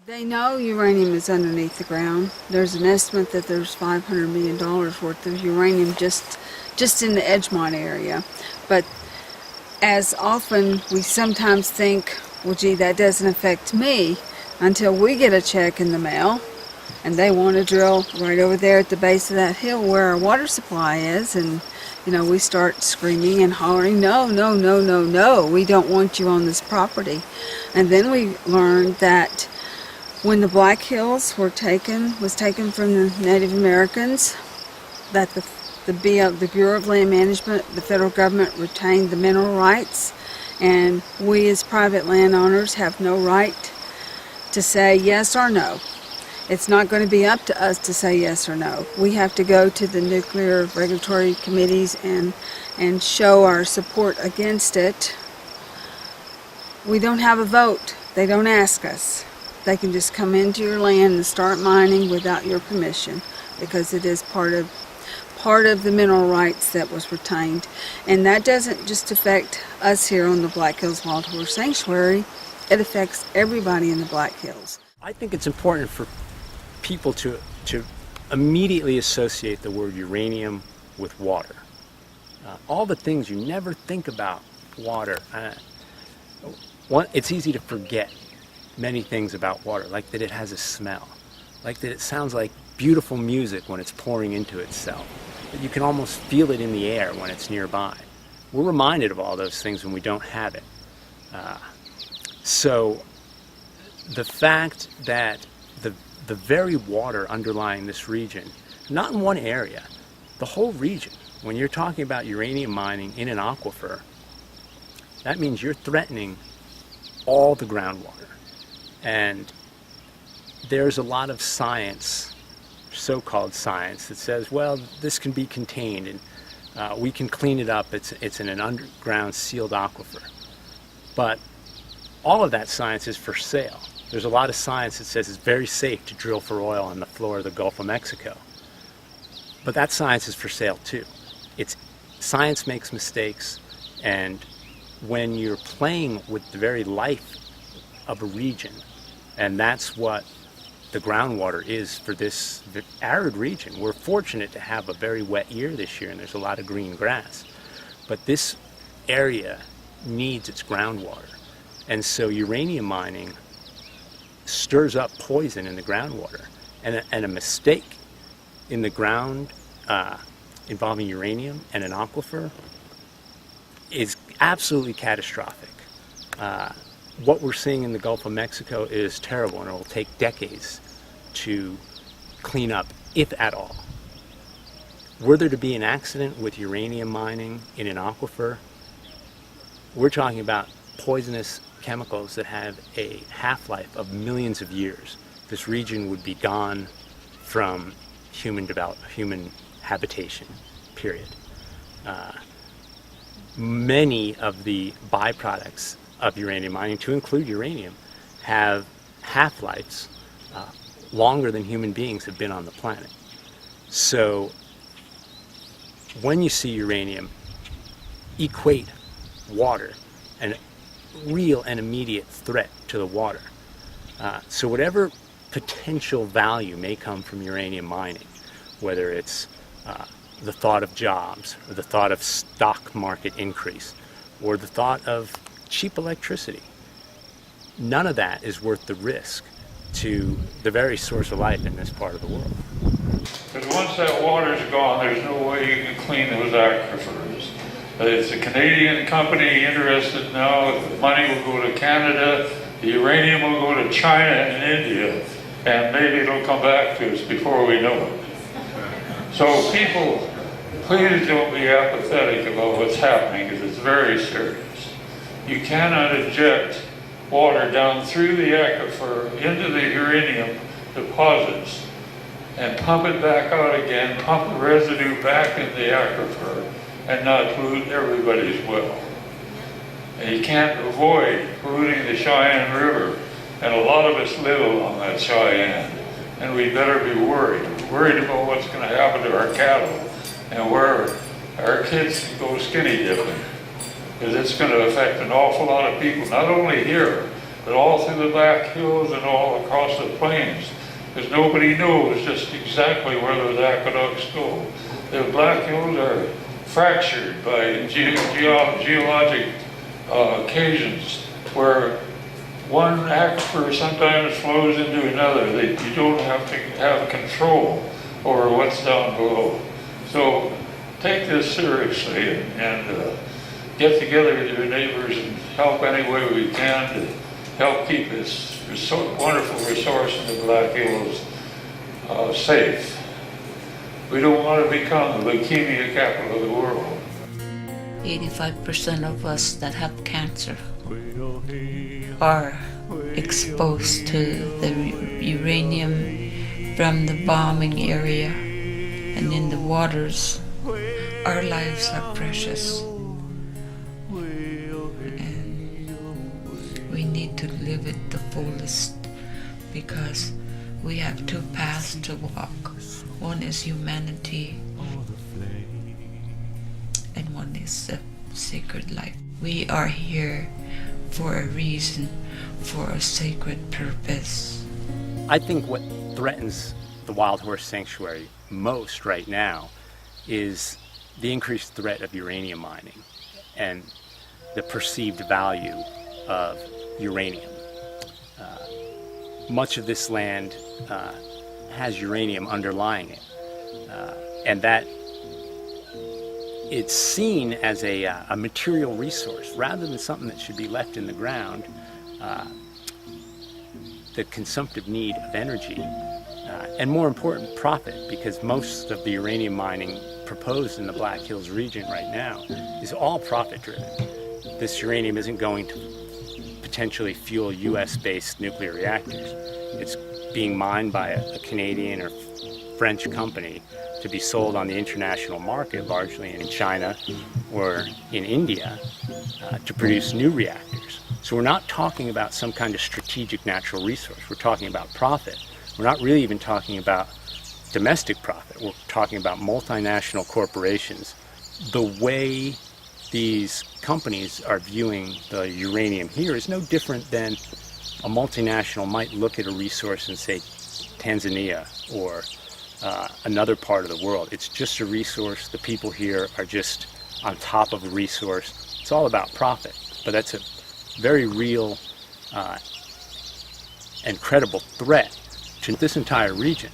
They know uranium is underneath the ground. There's an estimate that there's $500 million worth of uranium just in the Edgemont area. But as often we sometimes think, well, gee, that doesn't affect me, until we get a check in the mail and they want to drill right over there at the base of that hill where our water supply is, and we start screaming and hollering, no, no, no, no, no, we don't want you on this property. And then we learned that when the Black Hills was taken from the Native Americans, that the Bureau of Land Management, the federal government, retained the mineral rights, and we as private landowners have no right to say yes or no. It's not going to be up to us to say yes or no. We have to go to the nuclear regulatory committees and show our support against it. We don't have a vote. They don't ask us. They can just come into your land and start mining without your permission, because it is part of the mineral rights that was retained. And that doesn't just affect us here on the Black Hills Wild Horse Sanctuary. It affects everybody in the Black Hills. I think it's important for people to immediately associate the word uranium with water. All the things you never think about water. It's easy to forget many things about water, like that it has a smell, like that it sounds like beautiful music when it's pouring into itself, that you can almost feel it in the air when it's nearby. We're reminded of all those things when we don't have it. So the fact that the very water underlying this region, not in one area, the whole region, when you're talking about uranium mining in an aquifer, that means you're threatening all the groundwater. And there's a lot of science, so-called science, that says, well, this can be contained and we can clean it up. It's in an underground sealed aquifer. But all of that science is for sale. There's a lot of science that says it's very safe to drill for oil on the floor of the Gulf of Mexico. But that science is for sale too. Science makes mistakes, and when you're playing with the very life of a region, and that's what the groundwater is for this arid region. We're fortunate to have a very wet year this year, and there's a lot of green grass. But this area needs its groundwater. And so uranium mining stirs up poison in the groundwater. And a mistake in the ground involving uranium and an aquifer is absolutely catastrophic. What we're seeing in the Gulf of Mexico is terrible, and it will take decades to clean up, if at all. Were there to be an accident with uranium mining in an aquifer, we're talking about poisonous chemicals that have a half-life of millions of years. This region would be gone from human habitation, period. Many of the byproducts of uranium mining, to include uranium, have half-lives longer than human beings have been on the planet. So when you see uranium, equate water, an real and immediate threat to the water. So whatever potential value may come from uranium mining, whether it's the thought of jobs, or the thought of stock market increase, or the thought of cheap electricity, none of that is worth the risk to the very source of life in this part of the world. Because once that water's gone, there's no way you can clean those aquifers. It's a Canadian company interested now. The money will go to Canada, the uranium will go to China and India, and maybe it'll come back to us before we know it. So people, please don't be apathetic about what's happening, because it's very serious. You cannot inject water down through the aquifer into the uranium deposits and pump it back out again, pump the residue back in the aquifer, and not pollute everybody's well. And you can't avoid polluting the Cheyenne River, and a lot of us live along that Cheyenne, and we better be worried about what's going to happen to our cattle and where our kids can go skinny dipping, because it's going to affect an awful lot of people, not only here, but all through the Black Hills and all across the plains, because nobody knows just exactly where those aqueducts go. The Black Hills are fractured by geologic occasions where one aquifer sometimes flows into another. You don't have to have control over what's down below. So take this seriously and get together with your neighbors and help any way we can to help keep this wonderful resource in the Black Hills safe. We don't want to become the leukemia capital of the world. 85% of us that have cancer are exposed to the uranium from the bombing area and in the waters. Our lives are precious, and we need to live it the fullest, because we have two paths to walk. One is humanity and one is the sacred life. We are here for a reason, for a sacred purpose. I think what threatens the Wild Horse Sanctuary most right now is the increased threat of uranium mining and the perceived value of uranium. Much of this land has uranium underlying it, and that it's seen as a material resource rather than something that should be left in the ground. The consumptive need of energy, and more important, profit, because most of the uranium mining proposed in the Black Hills region right now is all profit driven. This uranium isn't going to potentially fuel US-based nuclear reactors. It's being mined by a Canadian or French company to be sold on the international market, largely in China or in India, to produce new reactors. So we're not talking about some kind of strategic natural resource. We're talking about profit. We're not really even talking about domestic profit. We're talking about multinational corporations. The way these companies are viewing the uranium here is no different than a multinational might look at a resource and say Tanzania or another part of the world. It's just a resource. The people here are just on top of the resource. It's all about profit. But that's a very real and credible threat to this entire region.